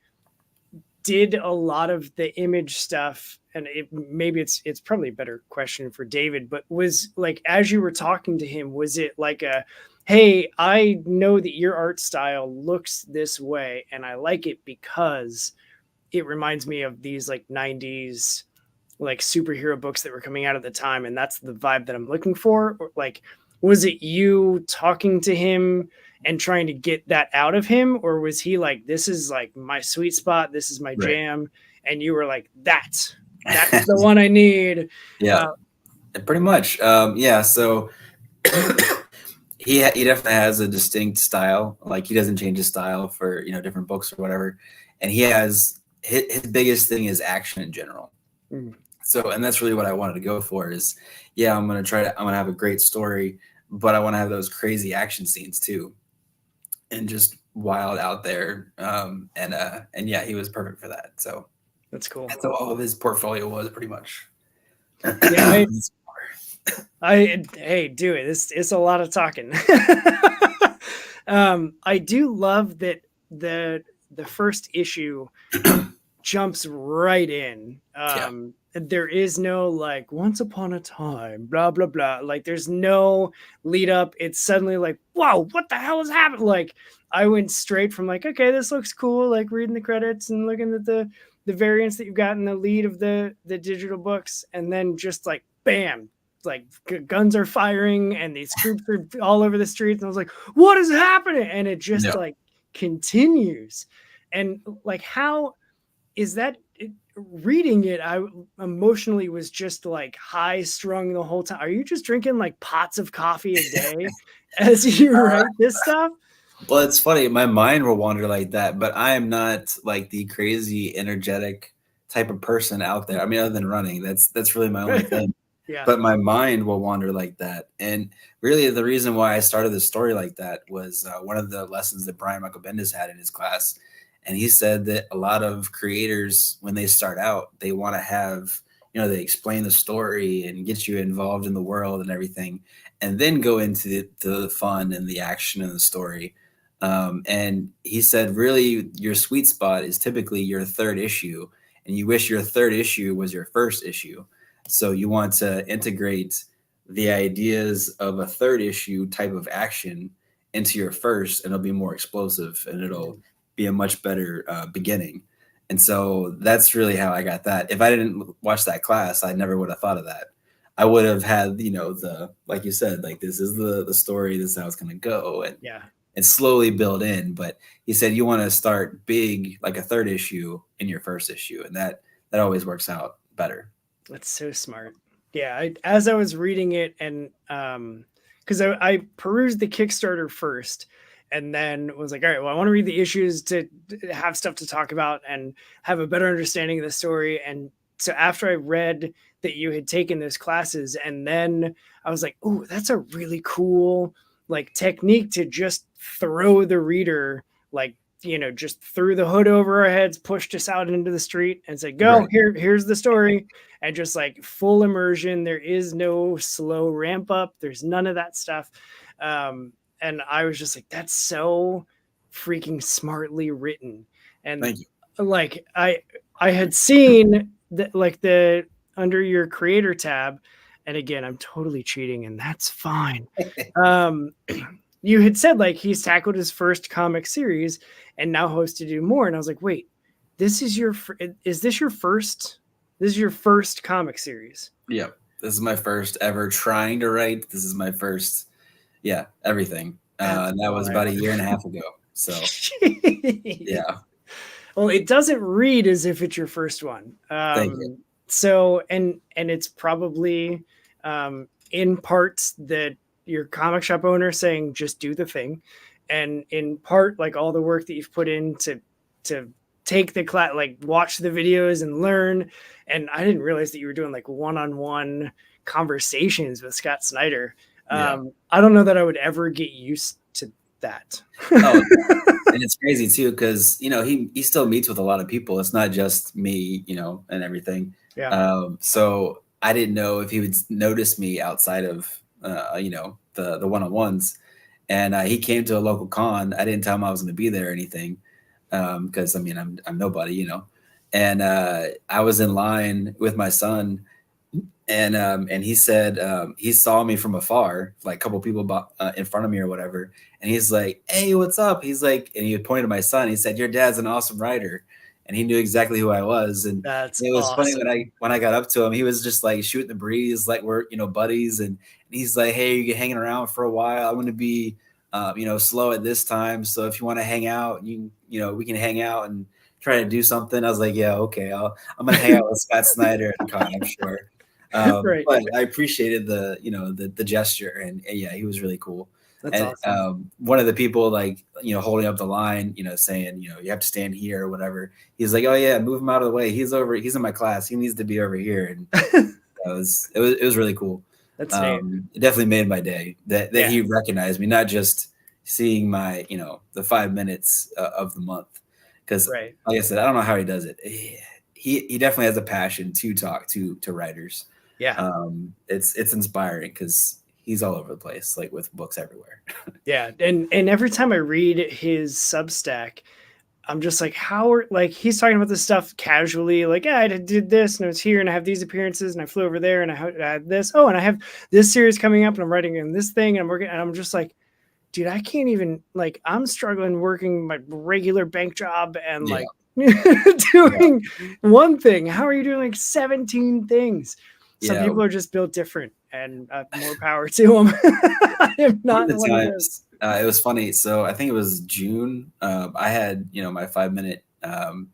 did a lot of the Image stuff, and maybe it's probably a better question for David, but was like, as you were talking to him, was it like a, hey, I know that your art style looks this way and I like it because it reminds me of these like 90s like superhero books that were coming out at the time, and that's the vibe that I'm looking for? Or like, was it you talking to him and trying to get that out of him, or was he like, this is like my sweet spot, this is my Right. jam, and you were like, that's the one I need? Yeah, pretty much. Yeah, so he definitely has a distinct style. Like he doesn't change his style for different books or whatever. And he has his biggest thing is action in general. Mm. So, and that's really what I wanted to go for is, yeah, I'm gonna have a great story, but I want to have those crazy action scenes too, and just wild out there. And yeah, he was perfect for that. So That's cool. that's what all of his portfolio was pretty much. Yeah, hey, do it. It's a lot of talking. I do love that the first issue jumps right in. Yeah. There is no like once upon a time, blah blah blah. Like there's no lead up. It's suddenly like, wow, what the hell is happening? Like I went straight from like, okay, this looks cool, like reading the credits and looking at the variants that you've got in the lead of the digital books, and then just like bam, like guns are firing and these troops are all over the streets, and I was like, what is happening? And it just Yeah. like continues. And like, how is that reading it? I emotionally was just like high strung the whole time. Are you just drinking like pots of coffee a day as you write this stuff? Well, it's funny. My mind will wander like that, but I am not like the crazy, energetic type of person out there. I mean, other than running, that's really my only thing. Yeah. But my mind will wander like that. And really, the reason why I started the story like that was one of the lessons that Brian Michael Bendis had in his class. And he said that a lot of creators, when they start out, they want to have, they explain the story and get you involved in the world and everything, and then go into the fun and the action and the story. And he said, really, your sweet spot is typically your third issue, and you wish your third issue was your first issue. So you want to integrate the ideas of a third issue type of action into your first, and it'll be more explosive and it'll be a much better beginning. And so that's really how I got that. If I didn't watch that class, I never would have thought of that. I would have had, the, like you said, like this is the story, this is how it's going to go. Yeah. And slowly build in. But he said you want to start big, like a third issue in your first issue, and that always works out better. That's so smart. Yeah, as I was reading it, and because I perused the Kickstarter first, and then was like, all right, well, I want to read the issues to have stuff to talk about and have a better understanding of the story. And so after I read that you had taken those classes, and then I was like, oh, that's a really cool like technique to just throw the reader like, just threw the hood over our heads, pushed us out into the street and said, go, Right. here's the story. And just like full immersion. There is no slow ramp up. There's none of that stuff. And I was just like, that's so freaking smartly written. And Thank you. like, I had seen that like the under your creator tab, and again, I'm totally cheating and that's fine. You had said like he's tackled his first comic series and now hopes to do more. And I was like, wait, this is this your first comic series? Yep. This is my first ever trying to write. This is my first, everything. And that was about a year and a half ago. So yeah. Well, it doesn't read as if it's your first one. Thank you. So, and it's probably in parts that your comic shop owner saying, just do the thing. And in part, like all the work that you've put in to take the class, like watch the videos and learn. And I didn't realize that you were doing like one-on-one conversations with Scott Snyder. I don't know that I would ever get used to that. Oh, and it's crazy too, because he still meets with a lot of people. It's not just me, and everything. Yeah. So I didn't know if he would notice me outside of the one-on-ones. And he came to a local con. I didn't tell him I was going to be there or anything, because I'm nobody, and I was in line with my son, and he said he saw me from afar, like a couple people in front of me or whatever, and he's like, "Hey, what's up?" He's like, and he pointed to my son. He said, "Your dad's an awesome writer," and he knew exactly who I was. And That's it was funny awesome. when I got up to him, he was just like shooting the breeze, like we're buddies, and he's like, "Hey, you get hanging around for a while. I'm going to be slow at this time, so if you want to hang out, we can hang out and try to do something." I was like, "Yeah, okay, I'm gonna hang out with Scott Snyder at the con, I'm sure." Right. But I appreciated the gesture, and yeah, he was really cool. That's And awesome. one of the people, like, holding up the line, saying, you have to stand here or whatever. He's like, "Oh yeah, move him out of the way. He's in my class. He needs to be over here." And it was really cool. That's neat. It definitely made my day that Yeah. he recognized me, not just seeing my, the 5 minutes of the month. Because, Right. like I said, I don't know how he does it. He definitely has a passion to talk to writers. Yeah. It's inspiring because he's all over the place, like with books everywhere. Yeah. And every time I read his Substack, I'm just like, how are, like, he's talking about this stuff casually, like, yeah, I did this and I was here and I have these appearances and I flew over there and I had this. Oh, and I have this series coming up and I'm writing in this thing and I'm working. And I'm just like, dude, I can't even, like, I'm struggling working my regular bank job and Yeah, like yeah, doing one thing. How are you doing like 17 things? Some yeah. people are just built different and more power to them. I am One not of the one of those. times, it was funny. So I think it was June. I had my 5 minute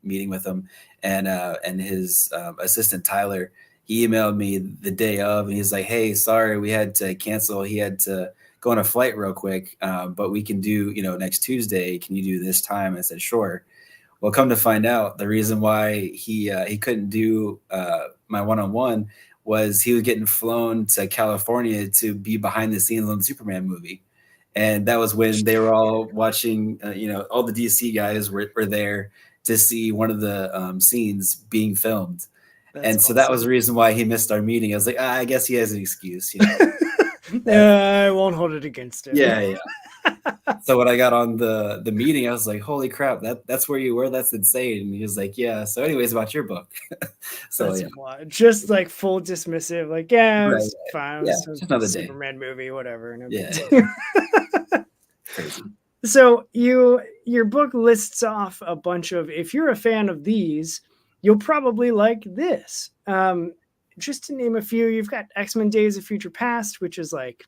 meeting with him, and his assistant Tyler. He emailed me the day of, and he's like, "Hey, sorry, we had to cancel. He had to go on a flight real quick, but we can do next Tuesday. Can you do this time?" I said, "Sure." Well, come to find out, the reason why he couldn't do my one on one was he was getting flown to California to be behind the scenes on the Superman movie, and that was when they were all watching. All the DC guys were there to see one of the scenes being filmed, That's and so that was awesome. the reason why he missed our meeting. I was like, I guess he has an excuse. I won't hold it against him. Yeah, yeah. So when I got on the meeting, I was like, "Holy crap, that's where you were? That's insane." And he was like, "Yeah." So, anyways, about your book. So That's yeah, wild. Just like full dismissive, like, yeah, right, it's right. fine. It Yeah, was a just another day. Superman movie, whatever, no big Yeah, deal. yeah, crazy. So your book lists off a bunch of, if you're a fan of these, you'll probably like this. Just to name a few, you've got X-Men Days of Future Past, which is like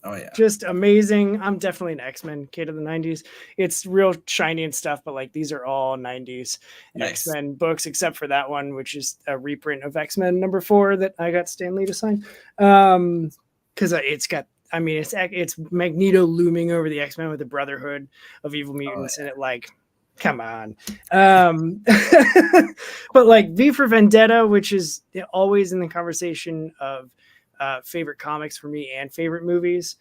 Oh yeah, just amazing. I'm definitely an X-Men kid of the 90s. It's real shiny and stuff, but like these are all 90s nice. X-Men books, except for that one, which is a reprint of X-Men #4 that I got Stan Lee to sign. Because it's got, I mean, it's Magneto looming over the X-Men with the Brotherhood of Evil Oh Mutants, and yeah, it like, come on. Um, but like V for Vendetta, which is always in the conversation of favorite comics for me and favorite movies.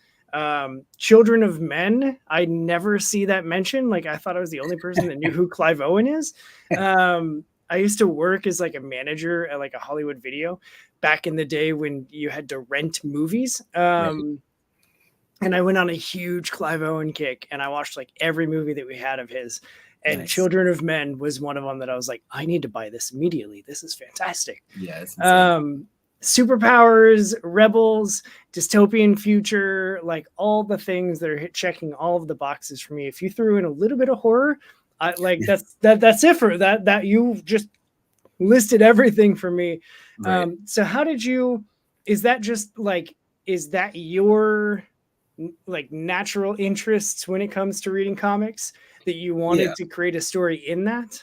Children of Men, I never see that mentioned. Like, I thought I was the only person that knew who Clive Owen is. I used to work as like a manager at like a Hollywood Video back in the day when you had to rent movies. right. And I went on a huge Clive Owen kick and I watched like every movie that we had of his. And Nice. Children of Men was one of them that I was like, I need to buy this immediately. This is fantastic. Yeah, it's insane. Um, Superpowers, rebels, dystopian future, like all the things that are checking all of the boxes for me. If you threw in a little bit of horror, I like that's it for that. That you just listed everything for me. Right. So how did you? Is that just like, is that your like natural interests when it comes to reading comics, that you Yeah, wanted to create a story in that?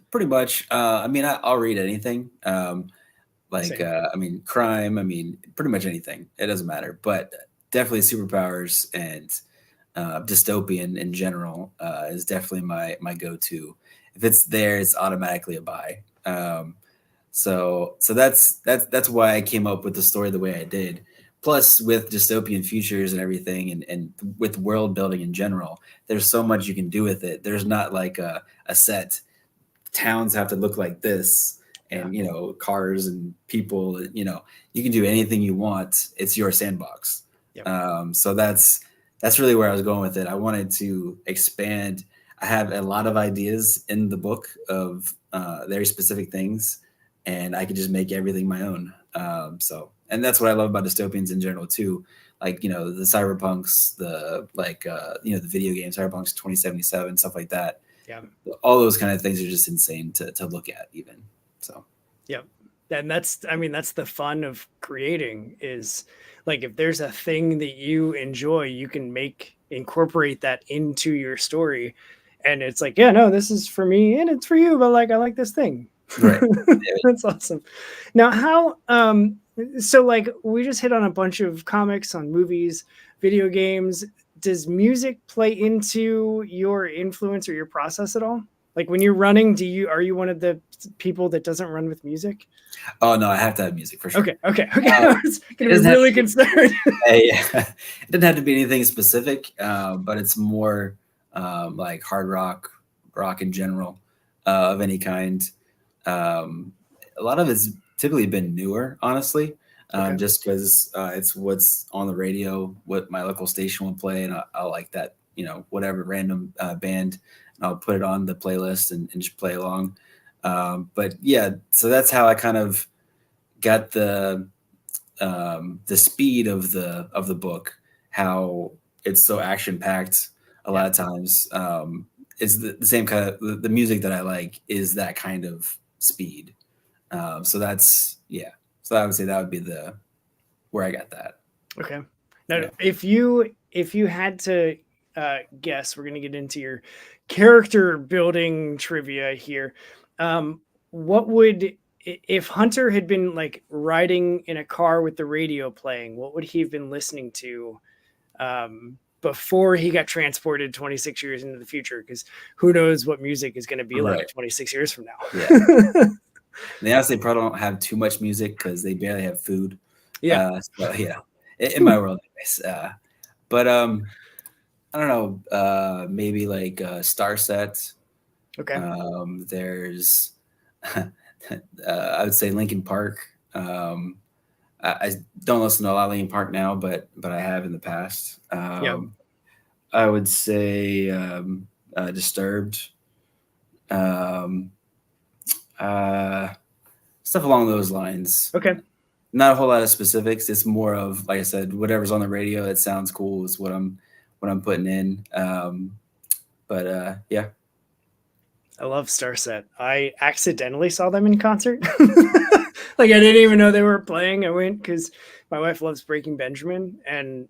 pretty much. I mean, I'll read anything. Like, Same. I mean, crime. I mean, pretty much anything. It doesn't matter. But definitely superpowers and dystopian in general is definitely my go-to. If it's there, it's automatically a buy. So that's why I came up with the story the way I did. Plus, with dystopian futures and everything, and with world building in general, there's so much you can do with it. There's not like a set. Towns have to look like this, Yeah. and cars and people. You can do anything you want. It's your sandbox. Yep. So that's really where I was going with it. I wanted to expand. I have a lot of ideas in the book of very specific things, and I could just make everything my own. So, and that's what I love about dystopians in general too. Like, the cyberpunks, the like, the video games, cyberpunks 2077, stuff like that. Yeah. All those kind of things are just insane to look at, even. So. Yep. And that's the fun of creating, is like, if there's a thing that you enjoy, you can incorporate that into your story. And it's like, yeah, no, this is for me and it's for you, but like, I like this thing. Right. That's awesome. Now, how, so like, we just hit on a bunch of comics, on movies, video games. Does music play into your influence or your process at all? Like, when you're running, are you one of the people that doesn't run with music? Oh no, I have to have music for sure. Okay. I was gonna be really concerned. It doesn't have to be anything specific, but it's more like hard rock in general, of any kind. A lot of it's typically been newer, honestly, just because it's what's on the radio, what my local station will play, and I like that, whatever random band, and I'll put it on the playlist and just play along. But yeah, so that's how I kind of got the speed of the book, how it's so action packed. A lot of times, it's the same kind of the music that I like is that kind of speed. So that's, yeah. So I would say that would be where I got that. Okay. Now, if you had to guess, we're going to get into your character building trivia here. What would, if Hunter had been like riding in a car with the radio playing, what would he have been listening to before he got transported 26 years into the future? Because who knows what music is going to be like 26 years from now. Yeah. They honestly probably don't have too much music because they barely have food. Yeah. So, in my world, anyways. But I don't know, maybe like Star Set. Okay. There's I would say Linkin Park. I don't listen to a lot of Linkin Park now, but I have in the past. I would say Disturbed. Stuff along those lines. Okay. Not a whole lot of specifics. It's more of, like I said, whatever's on the radio that sounds cool is what I'm putting in. Yeah. I love Starset. I accidentally saw them in concert. Like, I didn't even know they were playing. I went because my wife loves Breaking Benjamin, and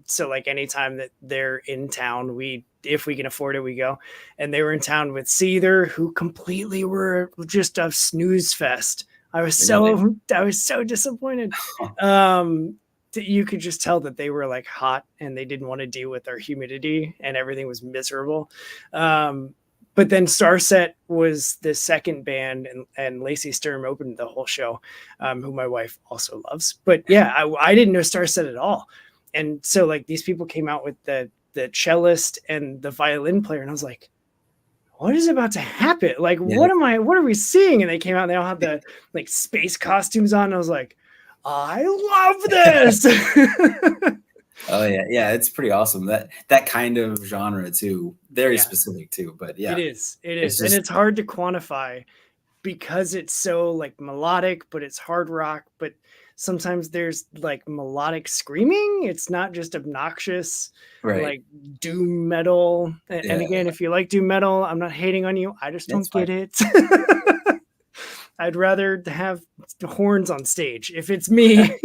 so like anytime that they're in town, if we can afford it, we go. And they were in town with Seether, who completely were just a snooze fest. I was so disappointed. You could just tell that they were like hot and they didn't want to deal with our humidity and everything was miserable. But then Starset was the second band, and Lacey Sturm opened the whole show, who my wife also loves. But yeah, I didn't know Starset at all. And so like these people came out with the cellist and the violin player, and I was like, what is about to happen? Like, what are we seeing? And they came out and they all had the like space costumes on. And I was like, I love this. Oh yeah, it's pretty awesome. That kind of genre too, very specific too. But yeah, it is, and it's hard to quantify because it's so like melodic, but it's hard rock. But sometimes there's like melodic screaming. It's not just obnoxious, like doom metal. And again, if you like doom metal, I'm not hating on you. I just don't get it. I'd rather have horns on stage if it's me.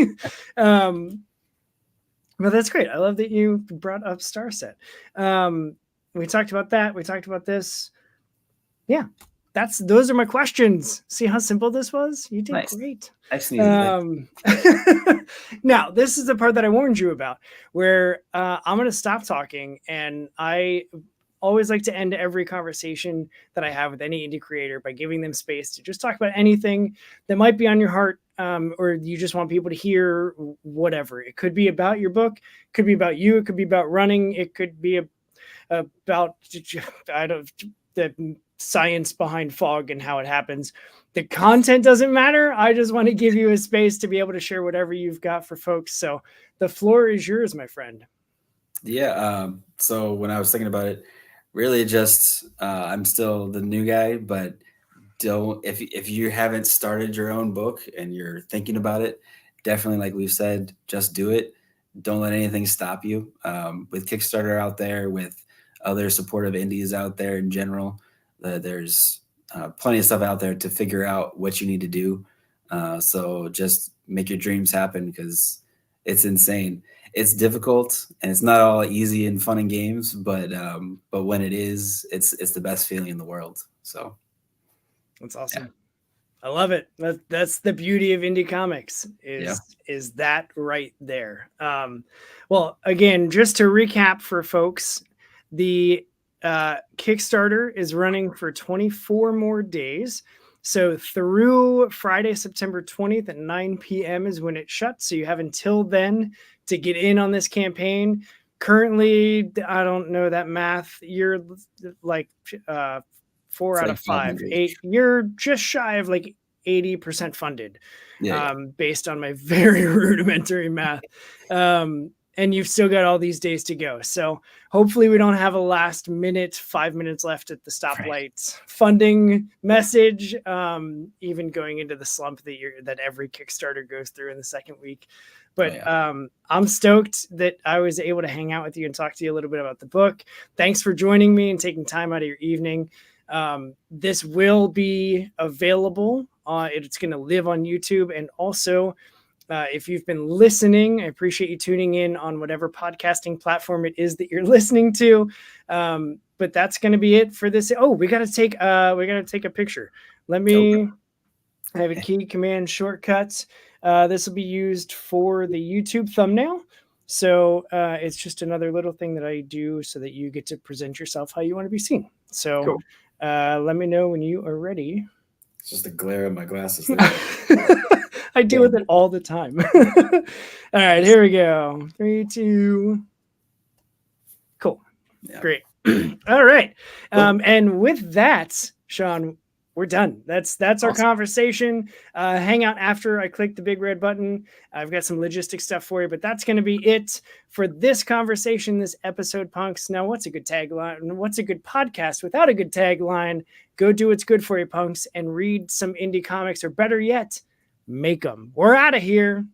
But that's great. I love that you brought up Starset. We talked about that. We talked about this. Yeah, those are my questions. See how simple this was? You did great. Now, this is the part that I warned you about, where I'm going to stop talking, and I always like to end every conversation that I have with any indie creator by giving them space to just talk about anything that might be on your heart, or you just want people to hear whatever. It could be about your book, it could be about you, it could be about running, it could be about the science behind fog and how it happens. The content doesn't matter. I just want to give you a space to be able to share whatever you've got for folks. So the floor is yours, my friend. Yeah. So when I was thinking about it, Really just I'm still the new guy, but don't if you haven't started your own book and you're thinking about it, definitely, like we've said, just do it. Don't let anything stop you. With Kickstarter out there, with other supportive indies out there in general, there's plenty of stuff out there to figure out what you need to do. So just make your dreams happen, because it's insane. It's difficult and it's not all easy and fun and games, but when it is, it's the best feeling in the world. So That's yeah. awesome. I love it. That's the beauty of indie comics Yeah. is that right there. Well, again, just to recap for folks, the Kickstarter is running for 24 more days. So through Friday, September 20th at 9 p.m. is when it shuts. So you have until then to get in on this campaign. Currently, I don't know that math. You're like 4 It's out like of 5, 500. 8. You're just shy of like 80% funded, Yeah. based on my very rudimentary math. And you've still got all these days to go. So hopefully we don't have a last minute, 5 minutes left at the stoplight funding message, even going into the slump that every Kickstarter goes through in the second week. But I'm stoked that I was able to hang out with you and talk to you a little bit about the book. Thanks for joining me and taking time out of your evening. This will be available. It's going to live on YouTube. And also, if you've been listening, I appreciate you tuning in on whatever podcasting platform it is that you're listening to. But that's going to be it for this. Oh, we got to take a picture. Let me. I have a key command shortcut. This will be used for the YouTube thumbnail. So it's just another little thing that I do so that you get to present yourself how you want to be seen. So Cool. Let me know when you are ready. It's just the glare of my glasses. I deal with it all the time. All right, here we go. 3, 2. Cool. Yeah. Great. All right. And with that, Sean, we're done. That's awesome. Our conversation. Hang out after I click the big red button. I've got some logistic stuff for you, but that's going to be it for this conversation, this episode, punks. Now, what's a good tagline? What's a good podcast without a good tagline? Go do what's good for you, punks, and read some indie comics, or better yet, make them. We're out of here.